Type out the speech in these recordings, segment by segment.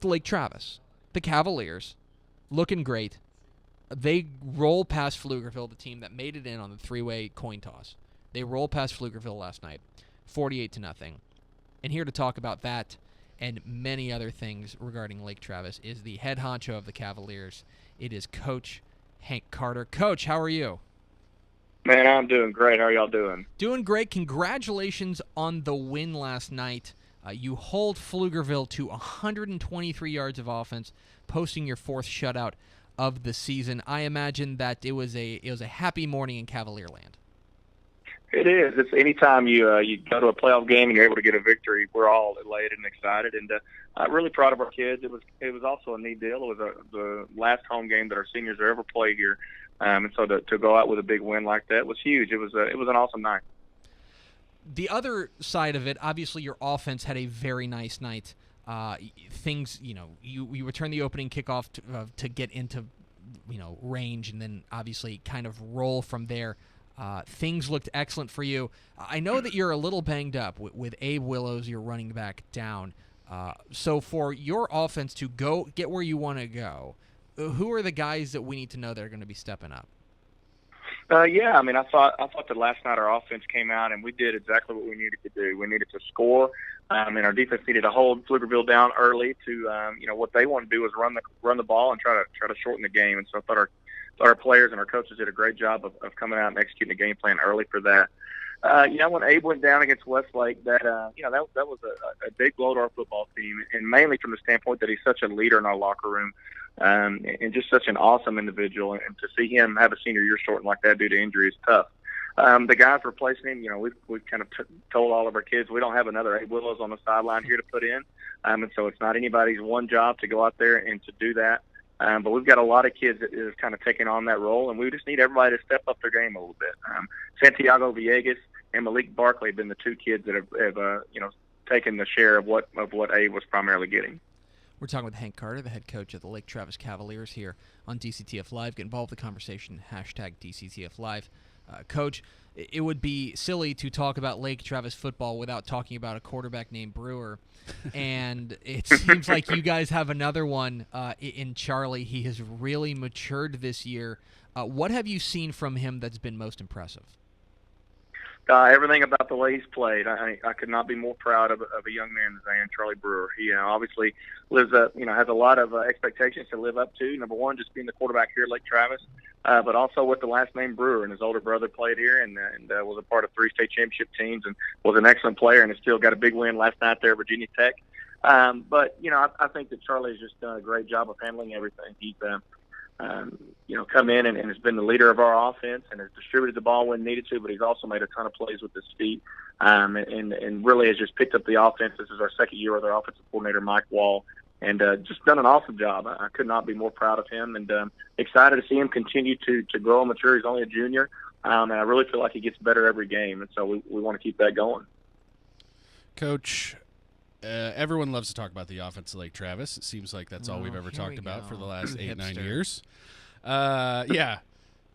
Lake Travis, the Cavaliers, looking great. They roll past Pflugerville, the team that made it in on the three-way coin toss. They roll past Pflugerville last night, 48-0. And here to talk about that and many other things regarding Lake Travis is the head honcho of the Cavaliers. It is Coach Hank Carter. Coach, how are you? Man, I'm doing great. How are y'all doing? Doing great. Congratulations on the win last night. You hold Pflugerville to 123 yards of offense, posting your fourth shutout of the season. I imagine that it was a happy morning in Cavalier land. It is. It's anytime you go to a playoff game and you're able to get a victory, we're all elated and excited, and really proud of our kids. It was also a neat deal. It was the last home game that our seniors have ever played here, and so to go out with a big win like that was huge. It was an awesome night. The other side of it, obviously, your offense had a very nice night. Things, you return the opening kickoff to get into, range, and then obviously kind of roll from there. Things looked excellent for you. I know that you're a little banged up with Abe Willows, your running back, down. So for your offense to go get where you want to go, who are the guys that we need to know that are going to be stepping up? Yeah, I mean, I thought that last night our offense came out and we did exactly what we needed to do. We needed to score, and our defense needed to hold Pflugerville down early to, what they want to do was run the ball and try to shorten the game. And so I thought our players and our coaches did a great job of coming out and executing the game plan early for that. When Abe went down against Westlake, that was a big blow to our football team, and mainly from the standpoint that he's such a leader in our locker room. And just such an awesome individual, and to see him have a senior year shortened like that due to injury is tough. The guys replacing him, we've kind of told all of our kids we don't have another Abe Willows on the sideline here to put in, and so it's not anybody's one job to go out there and to do that. But we've got a lot of kids that is kind of taking on that role, and we just need everybody to step up their game a little bit. Santiago Villegas and Malik Barkley have been the two kids that have taken the share of what Abe was primarily getting. We're talking with Hank Carter, the head coach of the Lake Travis Cavaliers here on DCTF Live. Get involved in the conversation, hashtag DCTF Live. Coach, it would be silly to talk about Lake Travis football without talking about a quarterback named Brewer. And it seems like you guys have another one in Charlie. He has really matured this year. What have you seen from him that's been most impressive? Everything about the way he's played, I could not be more proud of a young man than Charlie Brewer. He obviously lives up, has a lot of expectations to live up to. Number one, just being the quarterback here at Lake Travis, but also with the last name Brewer. And his older brother played here and was a part of 3 state championship teams and was an excellent player and has still got a big win last night there at Virginia Tech. But I think that Charlie has just done a great job of handling everything. He's come in and has been the leader of our offense and has distributed the ball when needed to, but he's also made a ton of plays with his feet and really has just picked up the offense. This is our second year with our offensive coordinator, Mike Wall, and just done an awesome job. I could not be more proud of him and excited to see him continue to grow and mature. He's only a junior, and I really feel like he gets better every game, and so we want to keep that going. Coach, everyone loves to talk about the offense of Lake Travis. It seems like that's all we've ever talked about for the last 8-9 years. Yeah,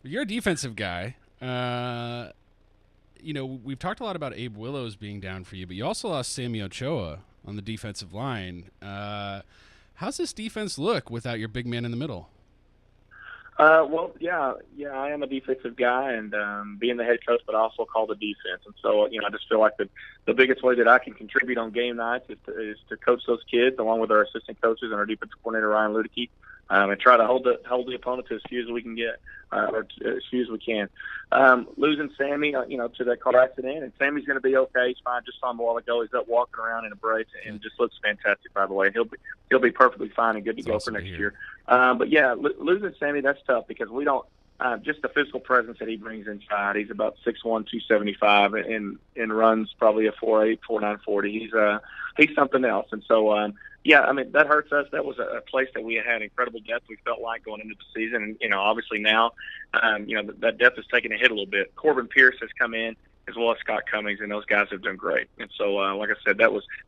you're a defensive guy. We've talked a lot about Abe Willows being down for you, but you also lost Sammy Ochoa on the defensive line. How's this defense look without your big man in the middle? I am a defensive guy and being the head coach, but I also call the defense. And so, I just feel like the biggest way that I can contribute on game nights is to coach those kids along with our assistant coaches and our defensive coordinator, Ryan Ludicky, and try to hold the opponent to as few as we can get, or as few as we can. Losing Sammy, to that car accident, and Sammy's going to be okay. He's fine. Just saw him a while ago. He's up walking around in a brace and just looks fantastic, by the way. He'll be perfectly fine and good to go for next year. But yeah, losing Sammy, that's tough because we don't just the physical presence that he brings inside. He's about 6'1", 275, and runs probably a 4.8, 4.9 40. He's something else, and so. That hurts us. That was a place that we had incredible depth, we felt like, going into the season. And, obviously now, that depth has taken a hit a little bit. Corbin Pierce has come in, as well as Scott Cummings, and those guys have done great. And so, like I said,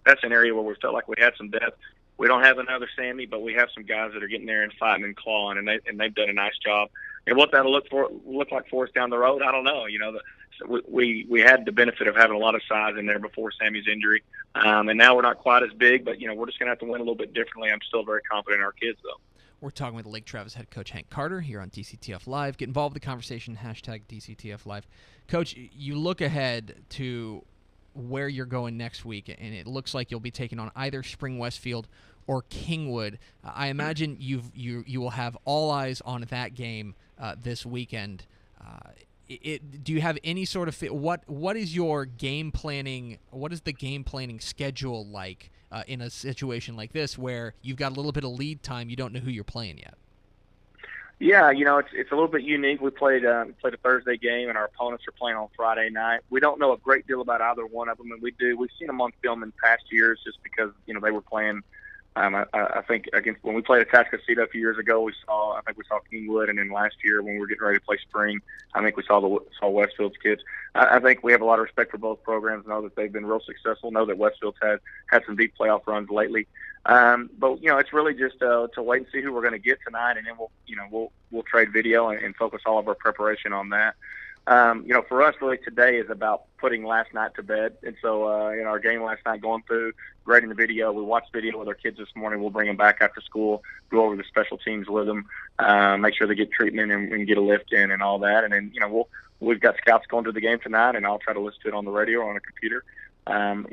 that's an area where we felt like we had some depth. We don't have another Sammy, but we have some guys that are getting there and fighting and clawing, and they've done a nice job. And what that'll look like for us down the road, I don't know. we had the benefit of having a lot of size in there before Sammy's injury, and now we're not quite as big, but we're just gonna have to win a little bit differently. I'm still very confident in our kids, though. We're talking with Lake Travis head coach Hank Carter here on DCTF Live. Get involved with the conversation, hashtag DCTF Live. Coach, you look ahead to where you're going next week, and it looks like you'll be taking on either Spring Westfield or Kingwood. I imagine you will have all eyes on that game this weekend. Do you have any sort of what is your game planning? What is the game planning schedule like in a situation like this where you've got a little bit of lead time? You don't know who you're playing yet. Yeah, it's a little bit unique. We played a Thursday game, and our opponents are playing on Friday night. We don't know a great deal about either one of them, and we've seen them on film in past years just because they were playing. I think against when we played Atascocita a few years ago, we saw Kingwood, and then last year when we were getting ready to play Spring, I think we saw Westfield's kids. I think we have a lot of respect for both programs. Know that they've been real successful. Know that Westfield's had some deep playoff runs lately. But it's really just to wait and see who we're going to get tonight, and then we'll trade video and focus all of our preparation on that. For us, really today is about putting last night to bed. And so in our game last night, going through grading the video, we watched video with our kids this morning. We'll bring them back after school, go over the special teams with them, make sure they get treatment and get a lift in and all that. And then we've got scouts going to the game tonight, and I'll try to listen to it on the radio or on a computer. And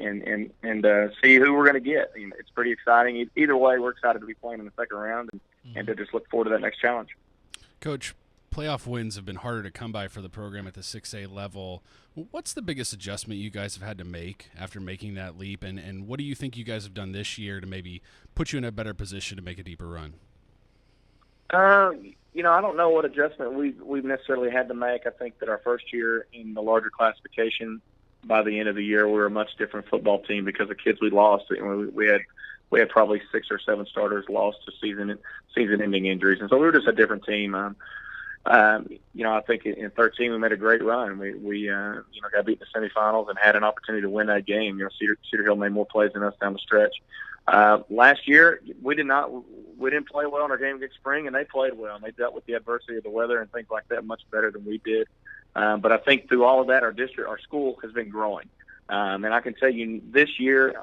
see who we're going to get. It's pretty exciting. Either way, we're excited to be playing in the second round and to just look forward to that next challenge. Coach, playoff wins have been harder to come by for the program at the 6A level. What's the biggest adjustment you guys have had to make after making that leap, and what do you think you guys have done this year to maybe put you in a better position to make a deeper run? I don't know what adjustment we've necessarily had to make. I think that our first year in the larger classification, by the end of the year, we were a much different football team because the kids we lost. We had probably 6 or 7 starters lost to season-ending injuries, and so we were just a different team. I think in 13 we made a great run. We got beat in the semifinals and had an opportunity to win that game. Cedar Hill made more plays than us down the stretch. Last year we didn't play well in our game against Spring, and they played well. And they dealt with the adversity of the weather and things like that much better than we did. But I think through all of that, our school has been growing. And I can tell you this year,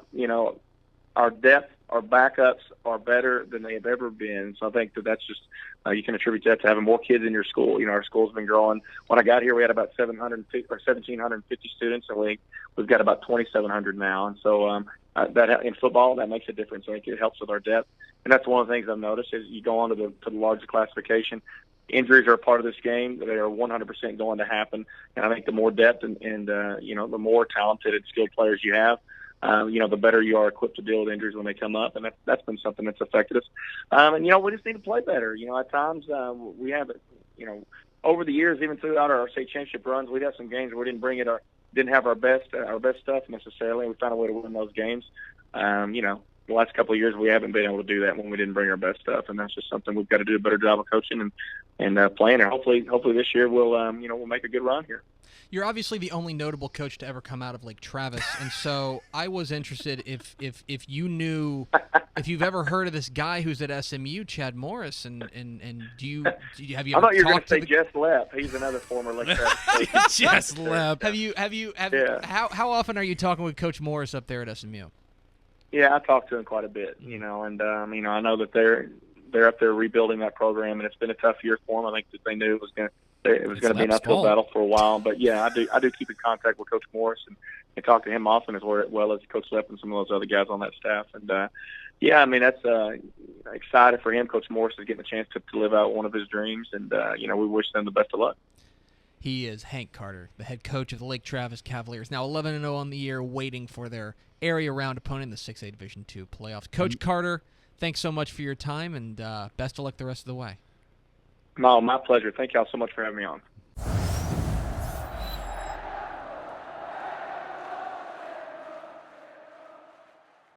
our depth, our backups are better than they have ever been. So I think that's just, you can attribute that to having more kids in your school. Our school's been growing. When I got here, we had about 1,750 students, and we've got about 2,700 now. And so that in football, that makes a difference. I think it helps with our depth. And that's one of the things I've noticed is you go on to the larger classification. Injuries are a part of this game. They are 100% going to happen. And I think the more depth and the more talented and skilled players you have, the better you are equipped to deal with injuries when they come up. And that's been something that's affected us. And we just need to play better. At times we haven't, over the years, even throughout our state championship runs, we'd have some games where we didn't have our best stuff necessarily. We found a way to win those games. The last couple of years we haven't been able to do that when we didn't bring our best stuff, and that's just something we've got to do a better job of coaching and playing. And hopefully this year we'll make a good run here. You're obviously the only notable coach to ever come out of Lake Travis, and so I was interested if you knew, if you've ever heard of this guy who's at SMU, Chad Morris, and have you? I thought you were going to say Jess Lepp. He's another former Lake Travis. Jess Lepp. Yeah. How often are you talking with Coach Morris up there at SMU? Yeah, I talked to him quite a bit, and I know that they're up there rebuilding that program, and it's been a tough year for them. I think that they knew it was going to be an uphill battle for a while, but yeah, I do keep in contact with Coach Morris and talk to him often as well as Coach Lepp and some of those other guys on that staff. And that's excited for him. Coach Morris is getting a chance to live out one of his dreams, and we wish them the best of luck. He is Hank Carter, the head coach of the Lake Travis Cavaliers, now 11-0 on the year, waiting for their area round opponent in the 6A Division II playoffs. Coach Carter, thanks so much for your time, and best of luck the rest of the way. No, my pleasure. Thank y'all so much for having me on.